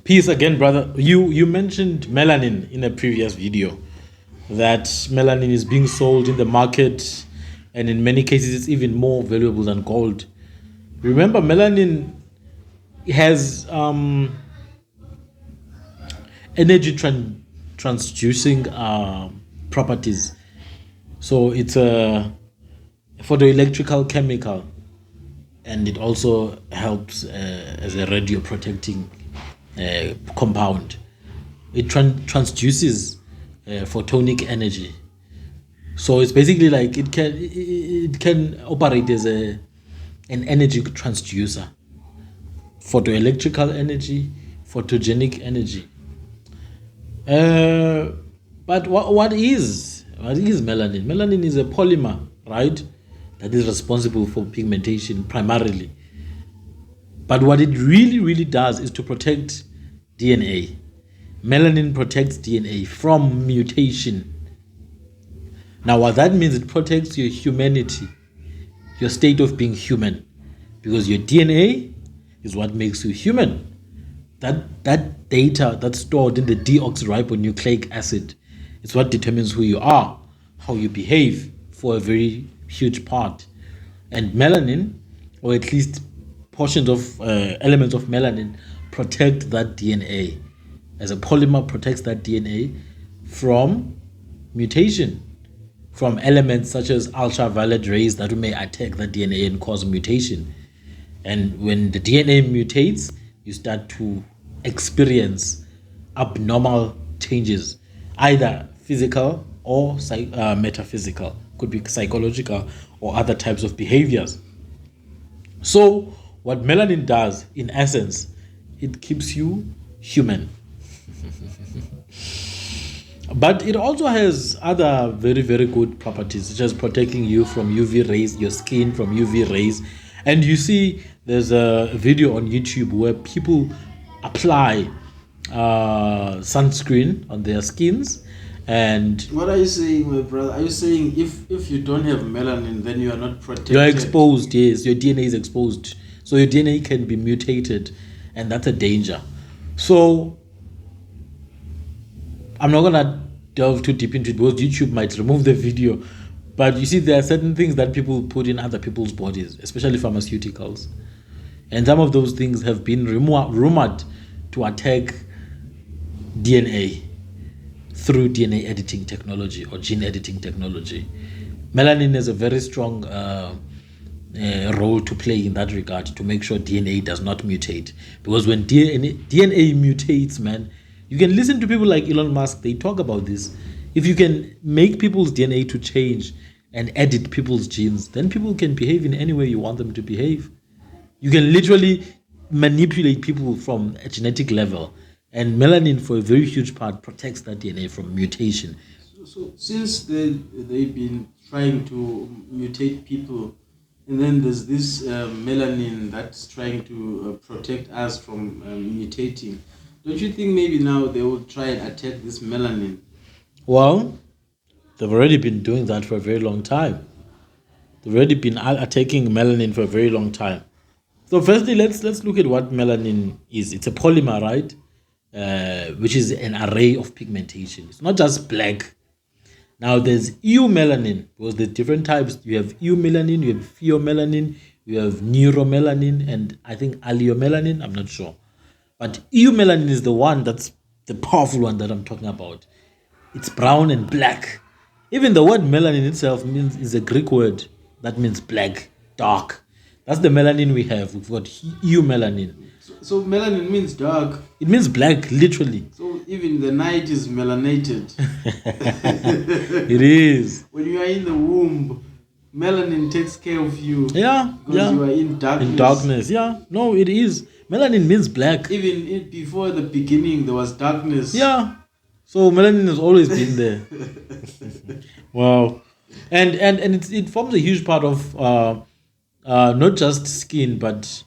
Peace again, brother. You mentioned melanin in a previous video. That melanin is being sold in the market, and in many cases, it's even more valuable than gold. Remember, melanin has energy transducing properties. So it's a photoelectrical chemical, and it also helps as a radio protecting compound. It transduces photonic energy. So it's basically like it can operate as an energy transducer, photoelectrical energy, photogenic energy. But what is melanin? Melanin is a polymer, right? That is responsible for pigmentation primarily. But what it really does is to protect DNA. Melanin protects DNA from mutation. Now, what that means, it protects your humanity, your state of being human, because your DNA is what makes you human. That data that's stored in the deoxyribonucleic acid is what determines who you are, how you behave for a very huge part. And melanin, or at least portions of elements of melanin, protect that DNA. As a polymer protects that DNA from mutation, from elements such as ultraviolet rays that may attack the DNA and cause mutation. And when the DNA mutates, you start to experience abnormal changes, either physical or metaphysical, could be psychological or other types of behaviors. So, what melanin does, in essence, it keeps you human. But it also has other very good properties, such as protecting you from UV rays, your skin from UV rays. And you see, there's a video on YouTube where people apply sunscreen on their skins. And what are you saying, my brother? Are you saying if you don't have melanin, then you are not protected? You're exposed, yes. Your DNA is exposed. So your DNA can be mutated, and that's a danger. So I'm not going to delve too deep into it because YouTube might remove the video. But you see, there are certain things that people put in other people's bodies, especially pharmaceuticals. And some of those things have been rumored to attack DNA through DNA editing technology or gene editing technology. Melanin has a very strong role to play in that regard, to make sure DNA does not mutate. Because when DNA mutates, man, you can listen to people like Elon Musk, they talk about this. If you can make people's DNA to change and edit people's genes, then people can behave in any way you want them to behave. You can literally manipulate people from a genetic level. And melanin, for a very huge part, protects that DNA from mutation. So since they've been trying to mutate people, and then there's this melanin that's trying to protect us from mutating, don't you think maybe now they will try and attack this melanin? Well, they've already been doing that for a very long time. They've already been attacking melanin for a very long time. So firstly, let's look at what melanin is. It's a polymer, right? Which is an array of pigmentation. It's not just black. Now there's eumelanin, because there's different types. You have eumelanin, you have pheomelanin, you have neuromelanin, and I think alleomelanin, I'm not sure. But eumelanin is the one that's the powerful one that I'm talking about. It's brown and black. Even the word melanin itself is a Greek word that means black, dark. That's the melanin we have. We've got eumelanin. So melanin means dark. It means black, literally. So even the night is melanated. It is. When you are in the womb, melanin takes care of you. Yeah, because you are in darkness. In darkness, yeah. No, it is. Melanin means black. Even before the beginning, there was darkness. Yeah. So melanin has always been there. Wow. And it forms a huge part of not just skin, but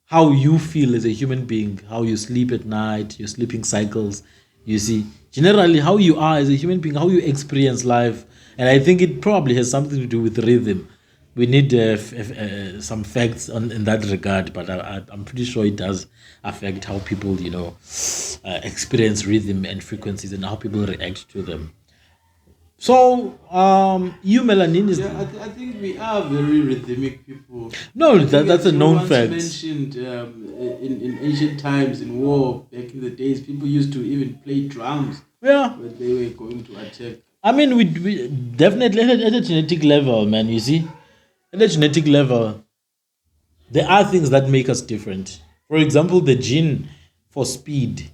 how you feel as a human being, how you sleep at night, your sleeping cycles. You see, generally how you are as a human being, how you experience life. And I think it probably has something to do with rhythm. We need some facts in that regard, but I'm pretty sure it does affect how people, experience rhythm and frequencies and how people react to them. So, you, Melanin, is Yeah, I think we are very rhythmic people. no, I think that's a as you known once fact. mentioned, in ancient times, in war, back in the days, people used to even play drums Yeah, when they were going to attack. I mean, we definitely at a genetic level, man. You see, at a genetic level, there are things that make us different. For example, the gene for speed,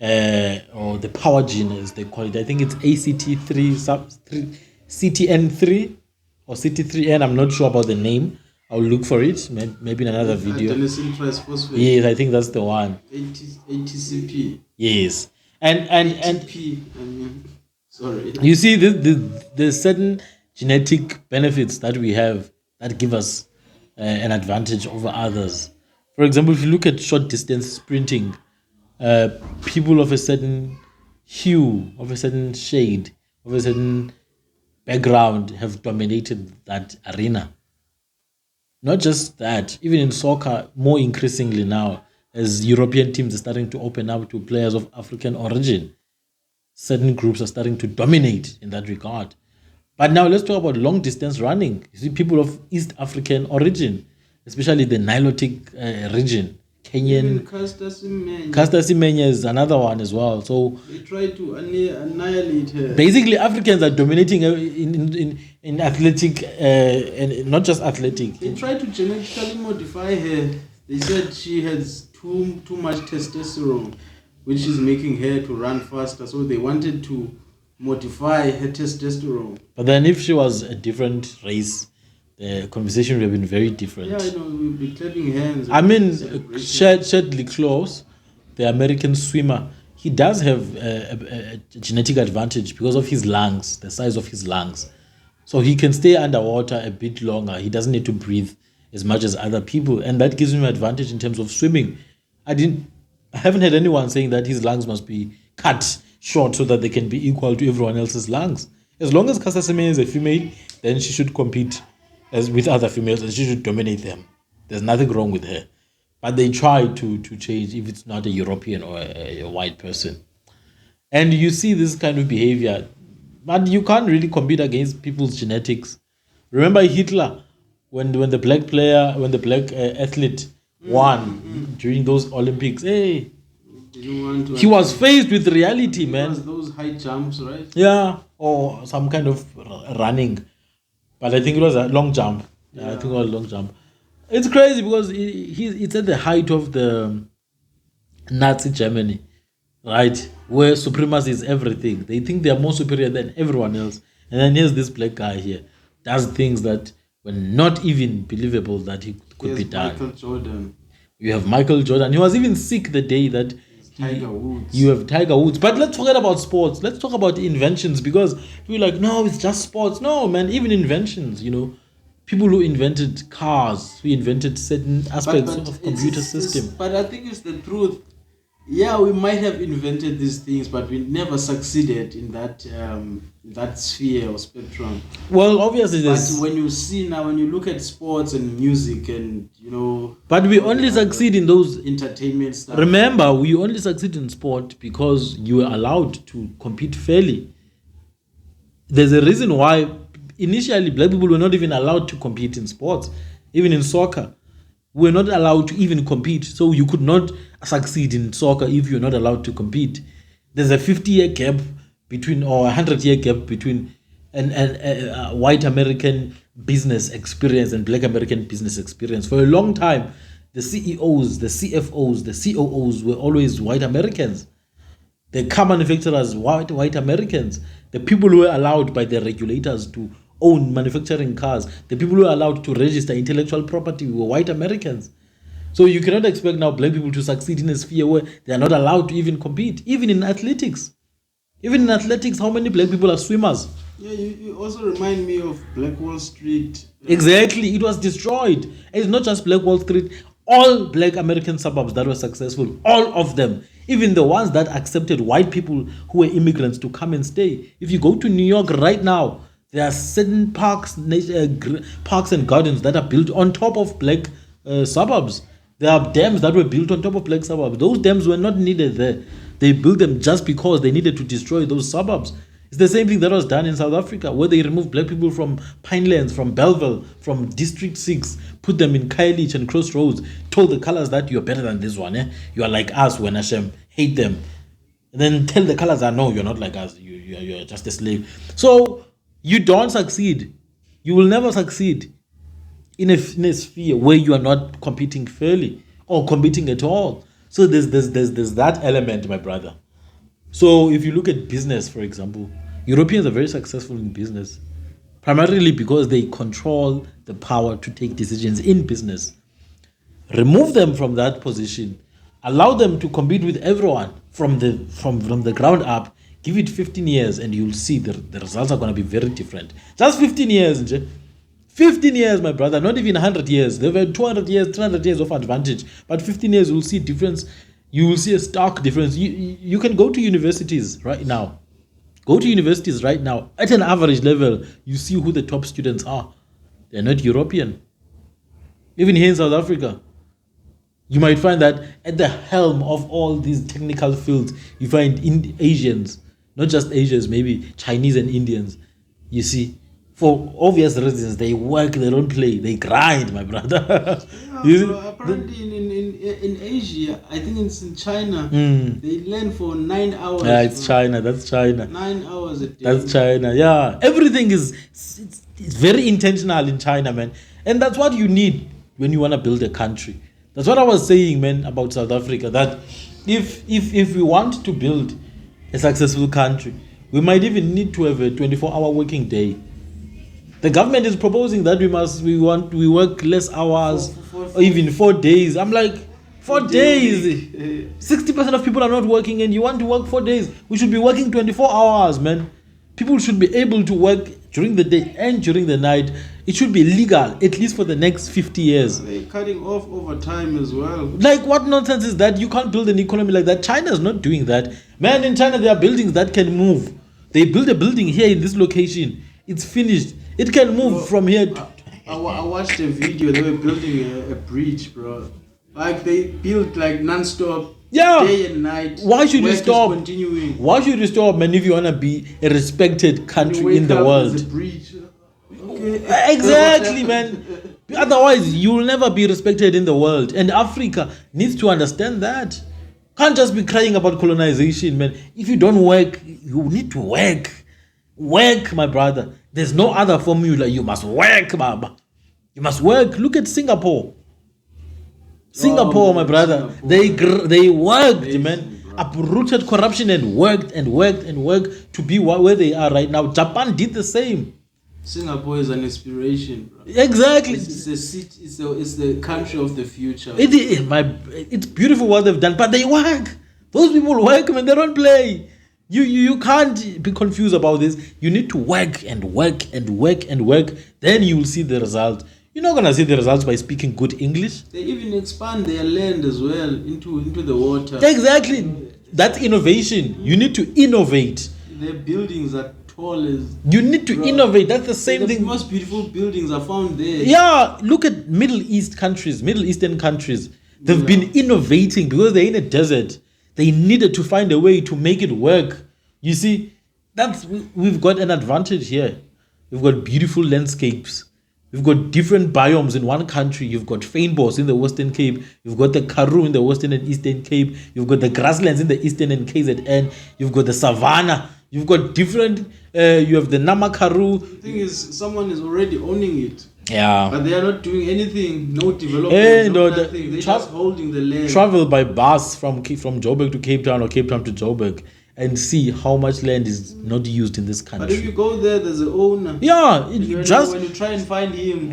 or the power gene, as they call it. I think it's ACT3 sub 3, CTN3 or CT3N. I'm not sure about the name. I'll look for it. Maybe in another video. Adenosine triphosphate. Yes, I think that's the one. ATCP. Yes, and ATP. I mean, sorry. you see, there's certain genetic benefits that we have that give us an advantage over others. For example, if you look at short distance sprinting, people of a certain hue, of a certain shade, of a certain background have dominated that arena. Not just that, even in soccer, more increasingly now, as European teams are starting to open up to players of African origin, certain groups are starting to dominate in that regard. But now let's talk about long distance running. You see, people of East African origin, especially the Nilotic region, Even Kenyan. Caster Semenya is another one as well. So they try to annihilate her. basically, Africans are dominating in athletic, and not just athletic. They tried to genetically modify her. They said she has too much testosterone, which is making her to run faster. So they wanted to modify her testosterone. But then, if she was a different race, the conversation would have been very different. Yeah, I know, we'll be clapping hands. I mean, Shedley Close, the American swimmer, he does have a genetic advantage because of his lungs, the size of his lungs. So he can stay underwater a bit longer. He doesn't need to breathe as much as other people. And that gives him an advantage in terms of swimming. I haven't heard anyone saying that his lungs must be cut short so that they can be equal to everyone else's lungs. As long as Caster Semenya is a female, then she should compete as with other females and she should dominate them. There's nothing wrong with her. But they try to change if it's not a European or a white person. And you see this kind of behavior. But you can't really compete against people's genetics. Remember Hitler, when the black athlete won during those Olympics. Hey, he was faced with reality, man. Those high jumps, right? Yeah, or some kind of running. But I think it was a long jump. Yeah. I think it was a long jump. It's crazy because it's at the height of the Nazi Germany, right? Where supremacy is everything. They think they are more superior than everyone else. And then here's this black guy here, does things that were not even believable that he could be done. Michael Jordan. You have Michael Jordan. He was even sick the day that Tiger Woods. You have Tiger Woods. But let's forget about sports. Let's talk about inventions because people are like, no, it's just sports. No, man, even inventions, people who invented cars, who invented certain aspects of computer system. But I think it's the truth. Yeah, we might have invented these things, but we never succeeded in that sphere or spectrum. Well, obviously, but when you look at sports and music and but we only succeed in those entertainment stuff. Remember, we only succeed in sport because you were allowed to compete fairly. There's a reason why initially black people were not even allowed to compete in sports, even in soccer. We're not allowed to even compete. So you could not succeed in soccer if you're not allowed to compete. There's a 50-year gap between, or a 100-year gap between a white American business experience and black American business experience. For a long time, the CEOs, the CFOs, the COOs were always white Americans. The car manufacturers, white Americans. The people who were allowed by the regulators to own manufacturing cars, the people who are allowed to register intellectual property were white Americans. So you cannot expect now black people to succeed in a sphere where they are not allowed to even compete, even in athletics. Even in athletics, how many black people are swimmers? Yeah, you also remind me of Black Wall Street. Exactly, it was destroyed. And it's not just Black Wall Street, all black American suburbs that were successful, all of them, even the ones that accepted white people who were immigrants to come and stay. If you go to New York right now, there are certain parks and gardens that are built on top of black suburbs. There are dams that were built on top of black suburbs. Those dams were not needed there. They built them just because they needed to destroy those suburbs. It's the same thing that was done in South Africa, where they removed black people from Pinelands, from Belleville, from District 6, put them in Khayelitsha and Crossroads, told the colors that you're better than this one. You are like us, when Hashem, hate them. And then tell the colors that no, you're not like us, you're just a slave. So you don't succeed. You will never succeed in a sphere where you are not competing fairly or competing at all. So there's that element, my brother. So if you look at business, for example, Europeans are very successful in business, primarily because they control the power to take decisions in business. Remove them from that position, allow them to compete with everyone from the ground up, give it 15 years and you'll see the results are going to be very different. Just 15 years, 15 years, my brother, not even 100 years. They've had 200 years, 300 years of advantage, but 15 years you'll see difference. You will see a stark difference. You can go to universities right now. Go to universities right now. At an average level, you see who the top students are. They're not European. Even here in South Africa, you might find that at the helm of all these technical fields, you find Asians, not just Asians, maybe Chinese and Indians. You see, for obvious reasons, they work, they don't play, they grind, my brother. Apparently in Asia, I think it's in China, they learn for 9 hours. Yeah, it's China, that's China. 9 hours a day. That's China, yeah. Everything is it's very intentional in China, man. And that's what you need when you want to build a country. That's what I was saying, man, about South Africa, that if we want to build a successful country, we might even need to have a 24-hour working day. The government is proposing that we work less hours, or even 4 days. I'm like, 4 days. 60% of people are not working, and you want to work 4 days. We should be working 24 hours, man. People should be able to work during the day and during the night. It should be legal, at least for the next 50 years. They're cutting off overtime as well. Like, what nonsense is that? You can't build an economy like that. China is not doing that. Man, in China, there are buildings that can move. They build a building here in this location. It's finished. It can move from here to... I watched a video. They were building a bridge, bro. Like, they built like non-stop, day and night. Why should you stop? Continuing. Why should you stop, man, if you want to be a respected country in the world? There's a bridge. Okay. Exactly, man. Otherwise, you will never be respected in the world. And Africa needs to understand that. Can't just be crying about colonization, man. If you don't work, you need to work. Work, my brother. There's no other formula. You must work, Baba. You must work. Look at Singapore. Singapore, my brother. Singapore. They worked, amazing, man. Bro. Uprooted corruption and worked to be where they are right now. Japan did the same. Singapore is an inspiration, bro. Exactly. It's a city. It's the country of the future. It's beautiful what they've done, but they work. Those people work, man. They don't play. You can't be confused about this. You need to work and work. Then you will see the result. You're not gonna see the results by speaking good English. They even expand their land as well into the water. Exactly. That's innovation. You need to innovate. Their buildings are tall as... You need to innovate. That's the same thing. The most beautiful buildings are found there. Yeah. Look at Middle Eastern countries. They've been innovating because they're in a desert. They needed to find a way to make it work. You see, we've got an advantage here. We've got beautiful landscapes. We've got different biomes in one country. You've got fynbos in the Western Cape. You've got the Karoo in the Western and Eastern Cape. You've got the grasslands in the Eastern and KZN. You've got the savannah. You've got different... you have the Namakaroo. The thing is, someone is already owning it. Yeah. But they are not doing anything. No development, nothing. They're just holding the land. Travel by bus from Joburg to Cape Town or Cape Town to Joburg and see how much land is not used in this country. But if you go there, there's an owner. Yeah. When you try and find him,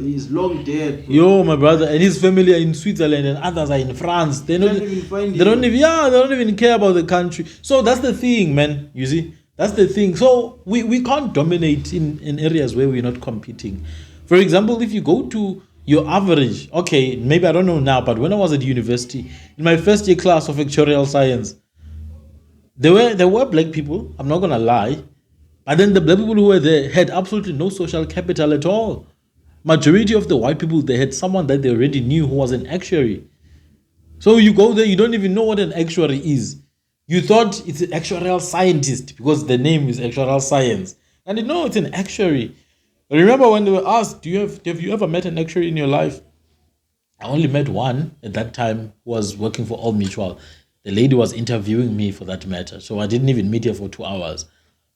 he's long dead. My brother. And his family are in Switzerland and others are in France. They don't even care about the country. So that's the thing, man. You see? That's the thing. So we can't dominate in areas where we're not competing. For example, if you go to your average, okay, maybe I don't know now, but when I was at university, in my first year class of actuarial science, there were black people, I'm not going to lie, but then the black people who were there had absolutely no social capital at all. Majority of the white people, they had someone that they already knew who was an actuary. So you go there, you don't even know what an actuary is. You thought it's an actuarial scientist because the name is actuarial science. And you know it's an actuary. Remember when they were asked, have you ever met an actuary in your life? I only met one at that time who was working for All Mutual. The lady was interviewing me for that matter. So I didn't even meet her for 2 hours.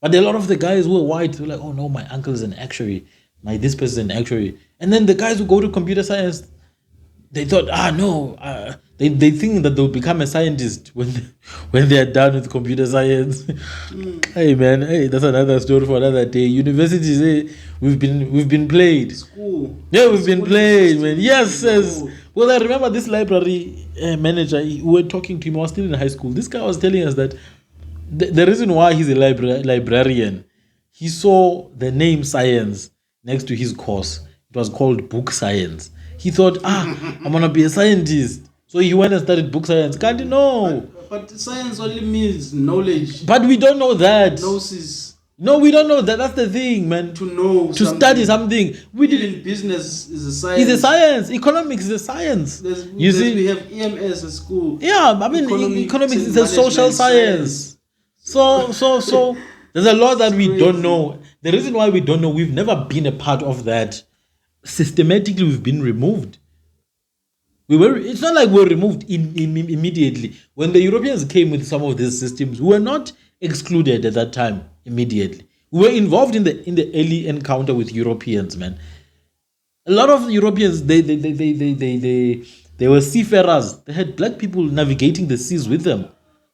But a lot of the guys who were white were like, oh no, my uncle is an actuary. This person is an actuary. And then the guys who go to computer science, they thought, they think that they'll become a scientist when they are done with computer science. Hey man, that's another story for another day. Universities, we've been played. School. Yeah, we've been played, man. Yes. Well, I remember this library manager. We were talking to him. I was still in high school. This guy was telling us that the reason why he's a librarian, he saw the name science next to his course. It was called book science. He thought, I'm gonna be a scientist. So he went and studied book science. Can't you know? But science only means knowledge. But we don't know that. Gnosis. No, we don't know that. That's the thing, man. To know to study something. Even business is a science. It's a science. Economics is a science. You see, we have EMS at school. Yeah, I mean, economics is a social science. So there's a lot that we don't know. The reason why we don't know, we've never been a part of that. Systematically, we've been removed. It's not like we were removed immediately. When the Europeans came with some of these systems, we were not excluded at that time immediately. We were involved in the early encounter with Europeans, man. A lot of Europeans, they were seafarers. They had black people navigating the seas with them.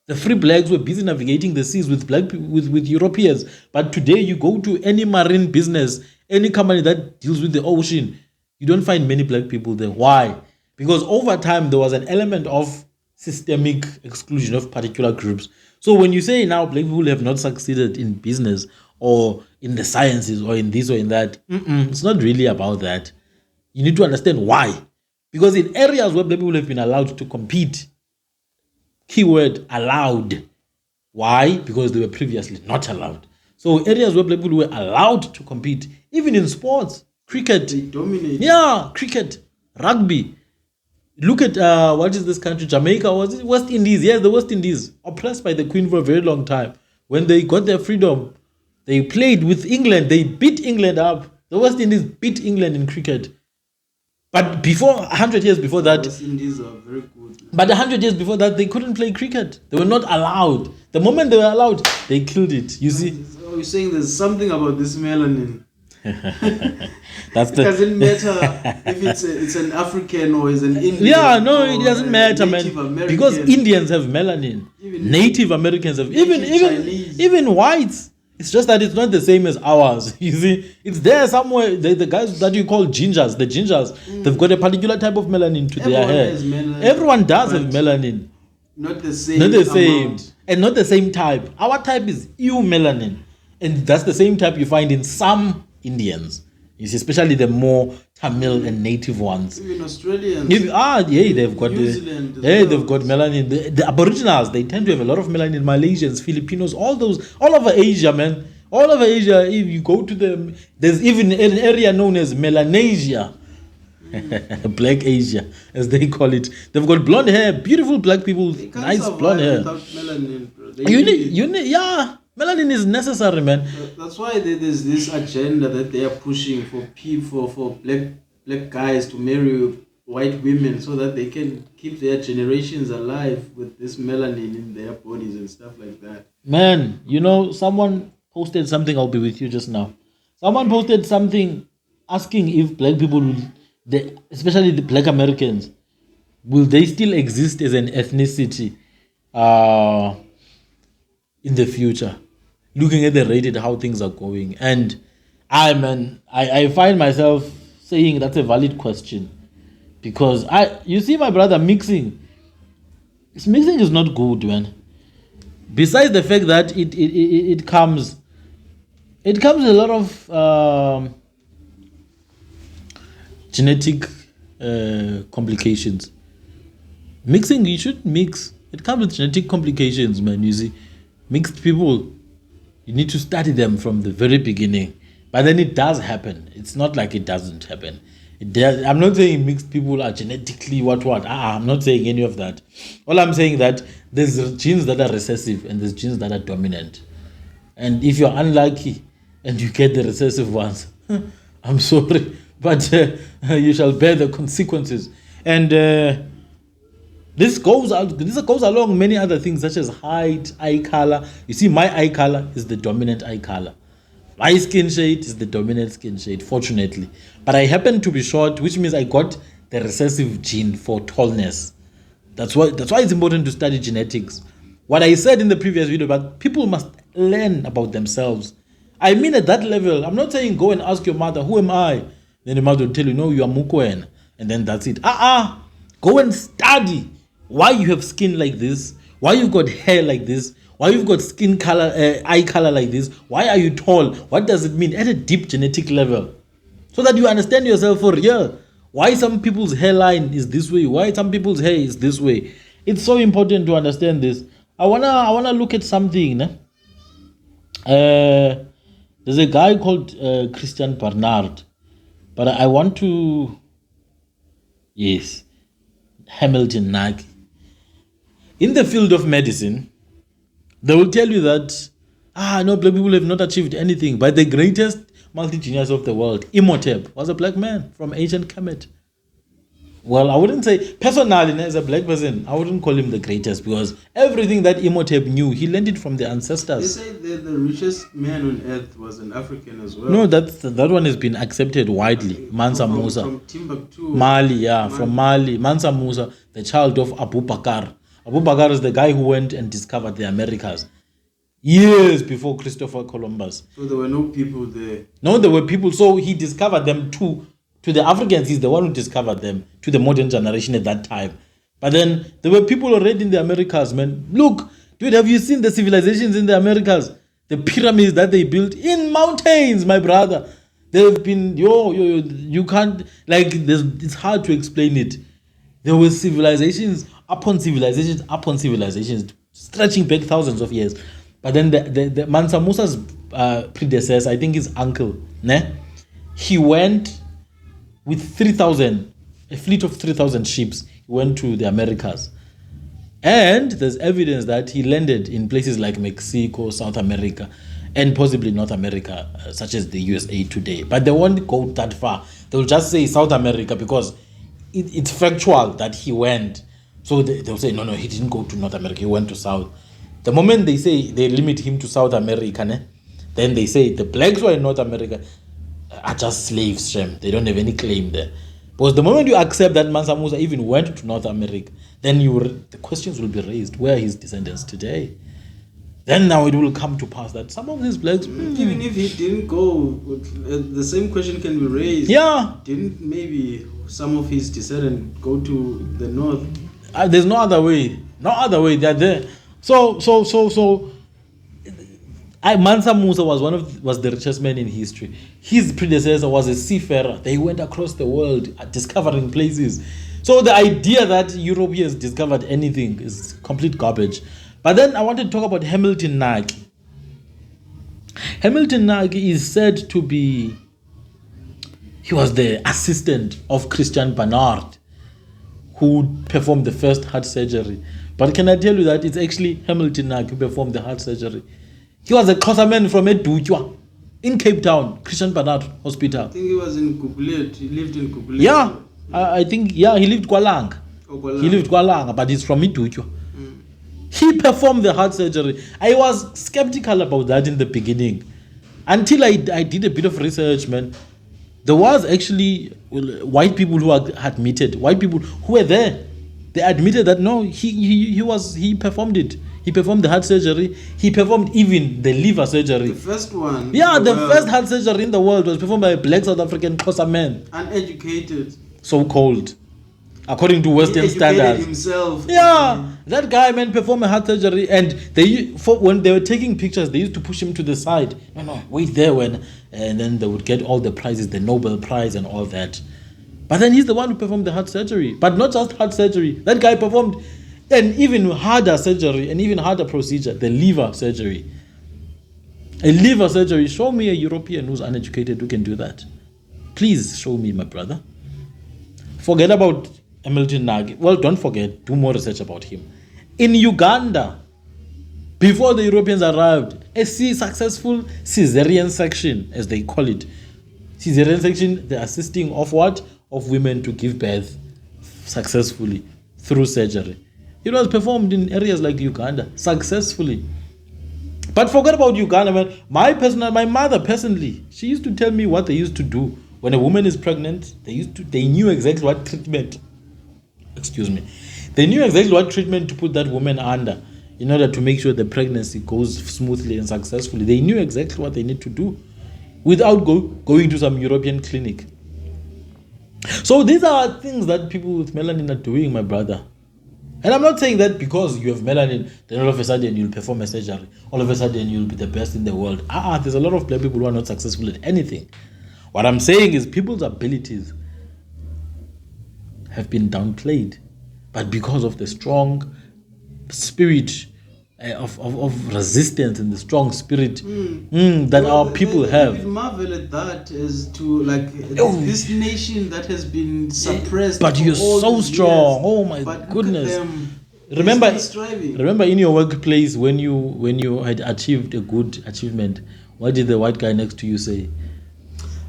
The free blacks were busy navigating the seas with with Europeans. But today, you go to any marine business, any company that deals with the ocean, you don't find many black people there. Why? Because over time, there was an element of systemic exclusion of particular groups. So when you say now black people have not succeeded in business or in the sciences or in this or in that, it's not really about that. You need to understand why. Because in areas where black people have been allowed to compete, keyword allowed. Why? Because they were previously not allowed. So areas where black people were allowed to compete, even in sports, cricket. They dominate. Yeah, cricket, rugby. Look at, what is this country? Jamaica, was it West Indies? Yes, the West Indies, oppressed by the Queen for a very long time. When they got their freedom, they played with England. They beat England up. The West Indies beat England in cricket. But before, 100 years before that... West Indies are very good. But 100 years before that, they couldn't play cricket. They were not allowed. The moment they were allowed, they killed it. You see? So you're saying there's something about this melanin. It doesn't matter if it's an African or is an Indian. Yeah, no, it doesn't matter, man. Because Indians have melanin, Native Americans have, even whites. It's just that it's not the same as ours. You see, it's there somewhere. The guys that you call gingers, they've got a particular type of melanin to their hair. Everyone does have melanin. Not the same. Amount. And not the same type. Our type is eumelanin, and that's the same type you find in some Indians, you see, especially the more Tamil and native ones. Even Australians. They've got they've got melanin. The Aboriginals, they tend to have a lot of melanin. Malaysians, Filipinos, all over Asia, man. All over Asia, if you go to them, there's even an area known as Melanesia. Black Asia, as they call it. They've got blonde hair, beautiful black people, nice blonde hair. Melanin, bro. You need, melanin is necessary, man. That's why there's this agenda that they are pushing for people, for black guys to marry white women so that they can keep their generations alive with this melanin in their bodies and stuff like that. Man, someone posted something. I'll be with you just now. Someone posted something asking if black people, especially the black Americans, will they still exist as an ethnicity in the future? Looking at the rate at how things are going. And I find myself saying that's a valid question. Because you see my brother mixing. Mixing is not good, man. Besides the fact that it comes with a lot of genetic complications. Mixing, you should mix. It comes with genetic complications, man. You see, mixed people, you need to study them from the very beginning. But then it does happen. It's not like it doesn't happen. I'm not saying mixed people are genetically what. I'm not saying any of that. All I'm saying that there's genes that are recessive and there's genes that are dominant. And if you're unlucky and you get the recessive ones, I'm sorry, but you shall bear the consequences. And this goes along many other things such as height, eye color. You see, my eye color is the dominant eye color. My skin shade is the dominant skin shade, fortunately. But I happen to be short, which means I got the recessive gene for tallness. That's why it's important to study genetics. What I said in the previous video, but people must learn about themselves. I mean, at that level, I'm not saying go and ask your mother, who am I? Then the mother will tell you, no, you are Mukwen. And then that's it. Go and study why you have skin like this, why you've got hair like this, why you've got skin color, eye color like this, why are you tall, what does it mean at a deep genetic level, so that you understand yourself for real. Why some people's hairline is this way, why some people's hair is this way. It's so important to understand this. I wanna look at something. There's a guy called Christiaan Barnard, but I want to, yes, Hamilton Naki. In the field of medicine, they will tell you that no, black people have not achieved anything. But the greatest multi-genius of the world, Imhotep, was a black man from ancient Kemet. Well, I wouldn't say, personally, as a black person, I wouldn't call him the greatest, because everything that Imhotep knew, he learned it from the ancestors. They say that the richest man on earth was an African as well. No, that one has been accepted widely. Mansa Musa. From Timbuktu. Mali, from Mali. Mansa Musa, the child of Abu Bakr. Abu Bakr is the guy who went and discovered the Americas years before Christopher Columbus. So there were no people there? No, there were people. So he discovered them too. To the Africans, he's the one who discovered them, to the modern generation at that time. But then there were people already in the Americas, man. Look, dude, have you seen the civilizations in the Americas? The pyramids that they built in mountains, my brother. They've been, you can't, it's hard to explain it. There were civilizations upon civilizations upon civilizations, stretching back thousands of years. But then the Mansa Musa's predecessor, I think his uncle, he went with 3,000, a fleet of 3,000 ships. He went to the Americas. And there's evidence that he landed in places like Mexico, South America, and possibly North America, such as the USA today. But they won't go that far. They'll just say South America because it's factual that he went. So they'll say, no, he didn't go to North America, he went to South. The moment they say they limit him to South America, then they say the blacks who are in North America are just slaves, Shem. They don't have any claim there. Because the moment you accept that Mansa Musa even went to North America, then the questions will be raised. Where are his descendants today? Then now it will come to pass that some of these blacks... Even if he didn't go, the same question can be raised. Yeah. Didn't maybe some of his descendants go to the north? There's no other way. No other way. They're there. So Mansa Musa was the richest man in history. His predecessor was a seafarer. They went across the world discovering places. So the idea that Europeans discovered anything is complete garbage. But then I want to talk about Hamilton Naki. Hamilton Naki is said to be, he was the assistant of Christiaan Barnard, who performed the first heart surgery. But can I tell you that it's actually Hamilton Naki who performed the heart surgery? He was a Xhosa man from Edutwa in Cape Town, Christiaan Barnard Hospital. I think he was in Gugulet. He lived in Gugulet. Yeah, I think, he lived Kualanga. He lived Kualanga, but he's from Edutwa. He performed the heart surgery. I was skeptical about that in the beginning. Until I did a bit of research, man. There was actually white people who admitted, white people who were there. They admitted that no, he performed it. He performed the heart surgery. He performed even the liver surgery. The first one. Yeah, the first heart surgery in the world was performed by a black South African Xhosa man. Uneducated. So-called. According to Western standards. Himself. Yeah, that guy, man, performed a heart surgery, and when they were taking pictures, they used to push him to the side. No, wait there and then they would get all the prizes, the Nobel Prize and all that. But then he's the one who performed the heart surgery. But not just heart surgery. That guy performed an even harder surgery, an even harder procedure, the liver surgery. A liver surgery. Show me a European who's uneducated who can do that. Please show me, my brother. Forget about Hamilton Nagi. Well, don't forget, do more research about him. In Uganda, before the Europeans arrived, a successful caesarean section, as they call it. Caesarean section, the assisting of what? Of women to give birth successfully through surgery. It was performed in areas like Uganda successfully. But forget about Uganda, man. My mother personally, she used to tell me what they used to do when a woman is pregnant. They knew exactly what treatment. Excuse me. They knew exactly what treatment to put that woman under in order to make sure the pregnancy goes smoothly and successfully. They knew exactly what they need to do without going to some European clinic. So these are things that people with melanin are doing, my brother. And I'm not saying that because you have melanin, then all of a sudden you'll perform a surgery. All of a sudden you'll be the best in the world. There's a lot of black people who are not successful at anything. What I'm saying is people's abilities have been downplayed. But because of the strong spirit of resistance and the strong spirit that our people have. You marvel at that as to like this nation that has been suppressed. But you're so strong. Oh my goodness. Remember in your workplace when you had achieved a good achievement, what did the white guy next to you say?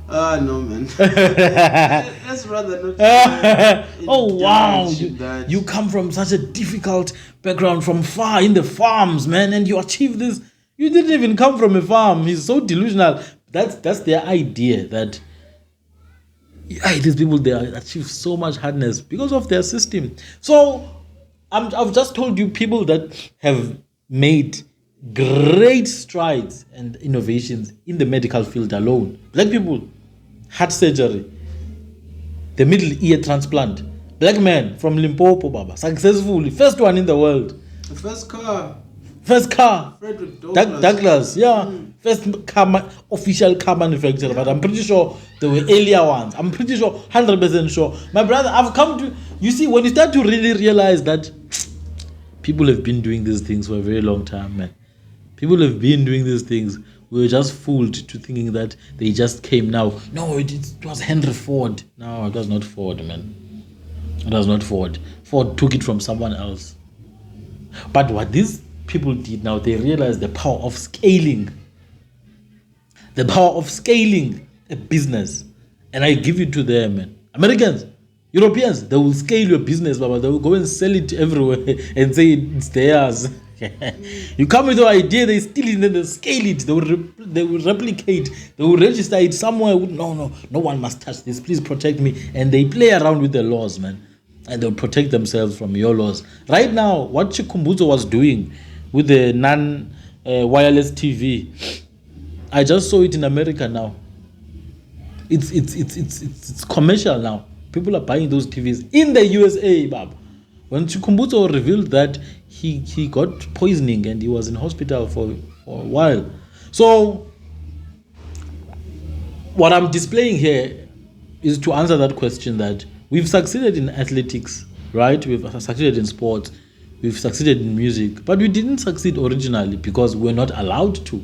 No, man. Let's rather not. Oh, wow. You come from such a difficult background, from far in the farms, man, and you achieve this. You didn't even come from a farm. He's so delusional. That's their idea that these people, they achieve so much hardness because of their system. So I've just told you people that have made great strides and innovations in the medical field alone. Black people, heart surgery, the middle ear transplant. Black man from Limpopo, Baba, successfully, first one in the world. The first car. Frederick Douglas, yeah. First car, official car manufacturer, but I'm pretty sure there were earlier ones. I'm pretty sure, 100% sure. My brother, I've come to, you see, when you start to really realize that people have been doing these things for a very long time, man. People have been doing these things. We were just fooled to thinking that they just came now. No, it was Henry Ford. No, it was not Ford, man. It was not Ford. Ford took it from someone else. But what these people did now, they realized the power of scaling. The power of scaling a business. And I give it to them, man. Americans, Europeans, they will scale your business, Baba. They will go and sell it everywhere and say it's theirs. You come with your idea, they steal it, then they scale it, they will replicate, they will register it somewhere. No one must touch this, please protect me. And they play around with the laws, man, and they'll protect themselves from your laws. Right now, what Chikumbuzo was doing with the non-wireless TV, I just saw it in America now. It's commercial now. People are buying those TVs in the USA, Bab. When Chikumbuzo revealed that he got poisoning and he was in hospital for a while. So what I'm displaying here is to answer that question, that we've succeeded in athletics, right? We've succeeded in sports, we've succeeded in music, but we didn't succeed originally because we're not allowed to.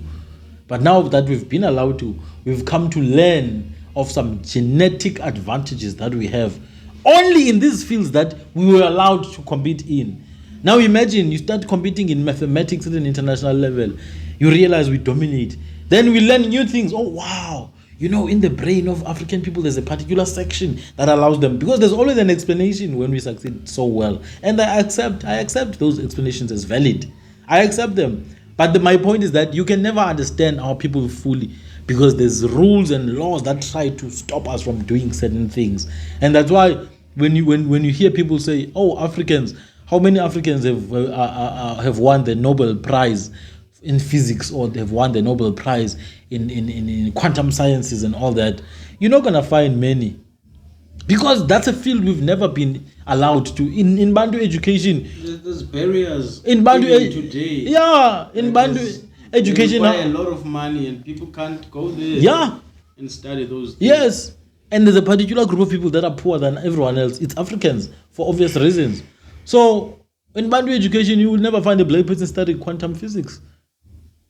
But now that we've been allowed to, we've come to learn of some genetic advantages that we have only in these fields that we were allowed to compete in. Now imagine you start competing in mathematics at an international level. You realize we dominate. Then we learn new things. Oh, wow. You know, in the brain of African people, there's a particular section that allows them, because there's always an explanation when we succeed so well. And I accept those explanations as valid. I accept them. But my point is that you can never understand our people fully, because there's rules and laws that try to stop us from doing certain things. And that's why when you hear people say, oh, Africans, how many Africans have won the Nobel Prize in physics, or they've won the Nobel Prize in quantum sciences and all that? You're not going to find many, because that's a field we've never been allowed to. In Bantu education, there's barriers in Bantu today. Yeah, in Bantu education, they require a lot of money and people can't go there. Yeah, and study those things. Yes, and there's a particular group of people that are poorer than everyone else. It's Africans, for obvious reasons. So in Bantu education, you will never find a black person studying quantum physics.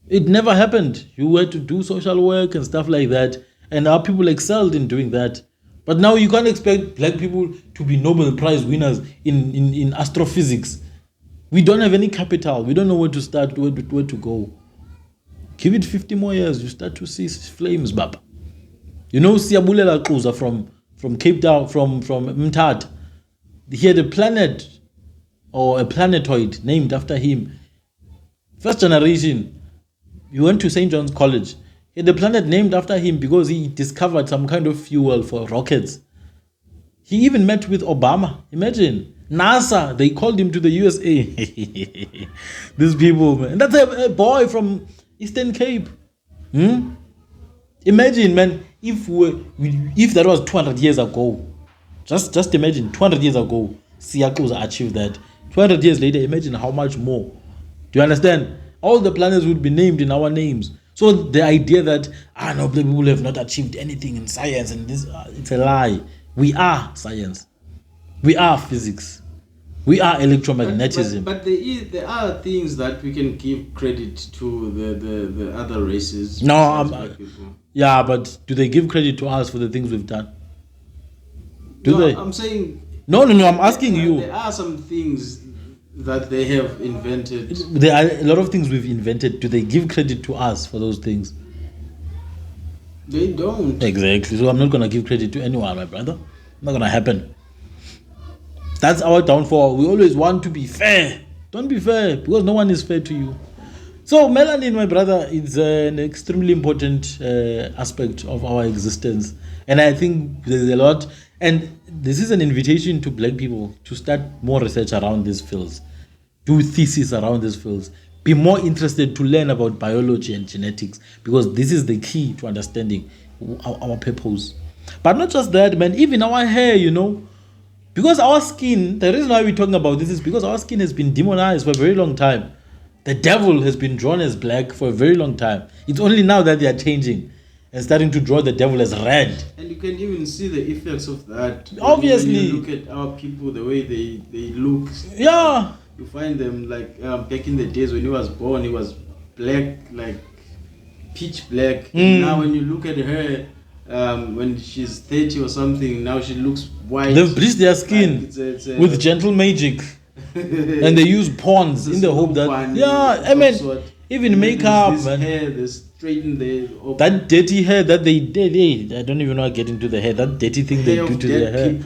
It never happened. You had to do social work and stuff like that, and our people excelled in doing that. But now you can't expect black people to be Nobel Prize winners in astrophysics. We don't have any capital. We don't know where to start, where to go. Give it 50 more years, you start to see flames, Baba. You know Siyabulela Xuza from Cape Town, from Mthatha. He had a planet or a planetoid named after him. First generation, he went to St. John's College. He had a planet named after him because he discovered some kind of fuel for rockets. He even met with Obama. Imagine. NASA, they called him to the USA. These people, man. And that's a boy from Eastern Cape. Imagine, man, if that was 200 years ago. Just imagine, 200 years ago, Siyakuza achieved that. 200 years later, imagine how much more. Do you understand? All the planets would be named in our names. So the idea that, no, black people have not achieved anything in science, and this, it's a lie. We are science. We are physics. We are electromagnetism. But there are things that we can give credit to the other races. No, yeah, but do they give credit to us for the things we've done? Do they? I'm saying... No, I'm asking you. There are some things that they have invented. There are a lot of things we've invented. Do they give credit to us for those things? They don't. Exactly. So I'm not going to give credit to anyone, my brother. Not going to happen. That's our downfall. We always want to be fair. Don't be fair, because no one is fair to you. So melanin, my brother, is an extremely important aspect of our existence. And I think there's a lot. And this is an invitation to black people to start more research around these fields. Do thesis around these fields. Be more interested to learn about biology and genetics, because this is the key to understanding our purpose. But not just that, man, even our hair, because our skin, the reason why we're talking about this is because our skin has been demonized for a very long time. The devil has been drawn as black for a very long time. It's only now that they are changing and starting to draw the devil as red. And you can even see the effects of that. Obviously. When you look at our people, the way they look. Yeah. You find them like back in the days when he was born, he was black, like pitch black. Now when you look at her, when she's 30 or something, now she looks white. They've bleached their skin with gentle magic. And they use pawns in the hope that, even makeup, man. Hair, they straighten that dirty hair that they I don't even know how to get into the hair. That dirty thing they do to their hair.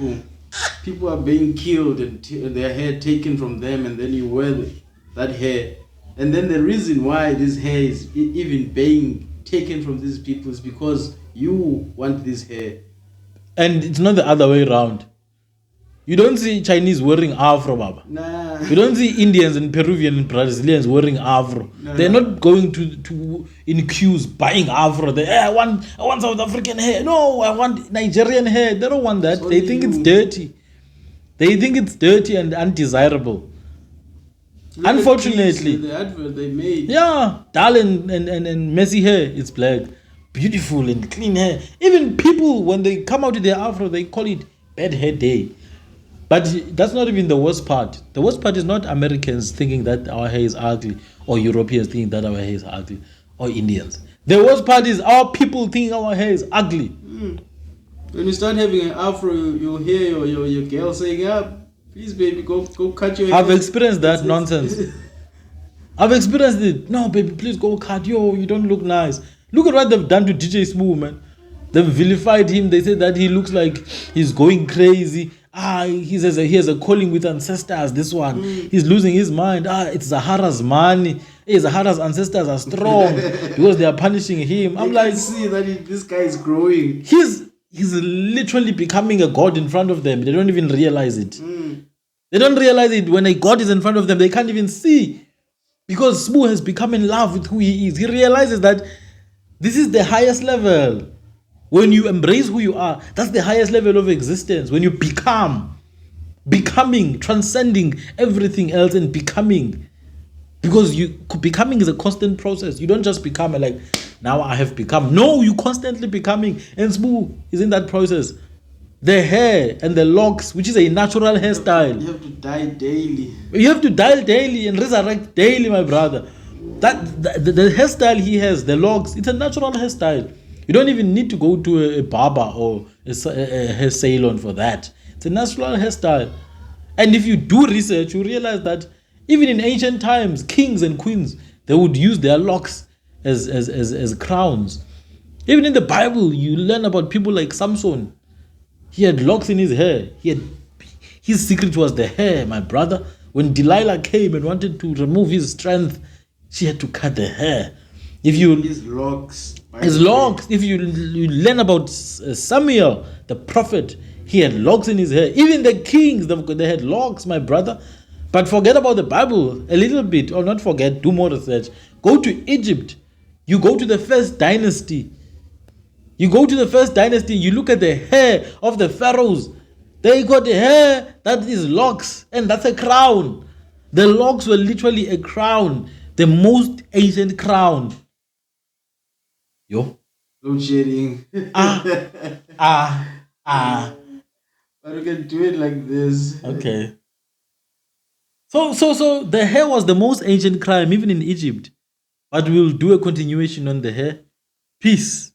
People are being killed and their hair taken from them, and then you wear that hair. And then the reason why this hair is even being taken from these people is because you want this hair. And it's not the other way around. You don't see Chinese wearing afro, Baba. Nah. You don't see Indians and Peruvian and Brazilians wearing afro. Nah. They're not going to in queues buying afro. I want South African hair. No, I want Nigerian hair. They don't want that. They think it's dirty. They think it's dirty and undesirable. Look, unfortunately, the advert they made. Yeah, dull and messy hair. It's black. Beautiful and clean hair. Even people, when they come out with their afro, they call it bad hair day. But that's not even the worst part. The worst part is not Americans thinking that our hair is ugly, or Europeans thinking that our hair is ugly, or Indians. The worst part is our people thinking our hair is ugly. When you start having an afro, you'll hear your girl saying, please baby, go cut your hair. I've experienced that nonsense. I've experienced it. No baby, please go cut. You don't look nice. Look at what they've done to DJ Smooth, man. They've vilified him. They said that he looks like he's going crazy. He has a calling with ancestors. This one, he's losing his mind. It's Zahara's money. Zahara's ancestors are strong because they are punishing him. I'm like, see that this guy is growing. He's literally becoming a god in front of them. They don't even realize it. They don't realize it. When a god is in front of them, they can't even see, because Smoo has become in love with who he is. He realizes that this is the highest level. When you embrace who you are, that's the highest level of existence. When you becoming, transcending everything else and becoming. Because becoming is a constant process. You don't just become like, now I have become. No, you constantly becoming. And Smoo is in that process. The hair and the locks, which is a natural hairstyle. You have to die daily. You have to die daily and resurrect daily, my brother. The hairstyle he has, the locks, it's a natural hairstyle. You don't even need to go to a barber or a hair salon for that. It's a natural hairstyle. And if you do research, you realize that even in ancient times, kings and queens, they would use their locks as crowns. Even in the Bible, you learn about people like Samson. He had locks in his hair. His secret was the hair, my brother. When Delilah came and wanted to remove his strength, she had to cut the hair. His locks. If you learn about Samuel, the prophet, he had locks in his hair. Even the kings, they had locks, my brother. But forget about the Bible a little bit, or not forget, do more research. Go to Egypt. You go to the first dynasty. You look at the hair of the pharaohs. They got the hair that is locks, and that's a crown. The locks were literally a crown, the most ancient crown. Yo. No shading. But we can do it like this. Okay. So the hair was the most ancient crime, even in Egypt. But we'll do a continuation on the hair. Peace.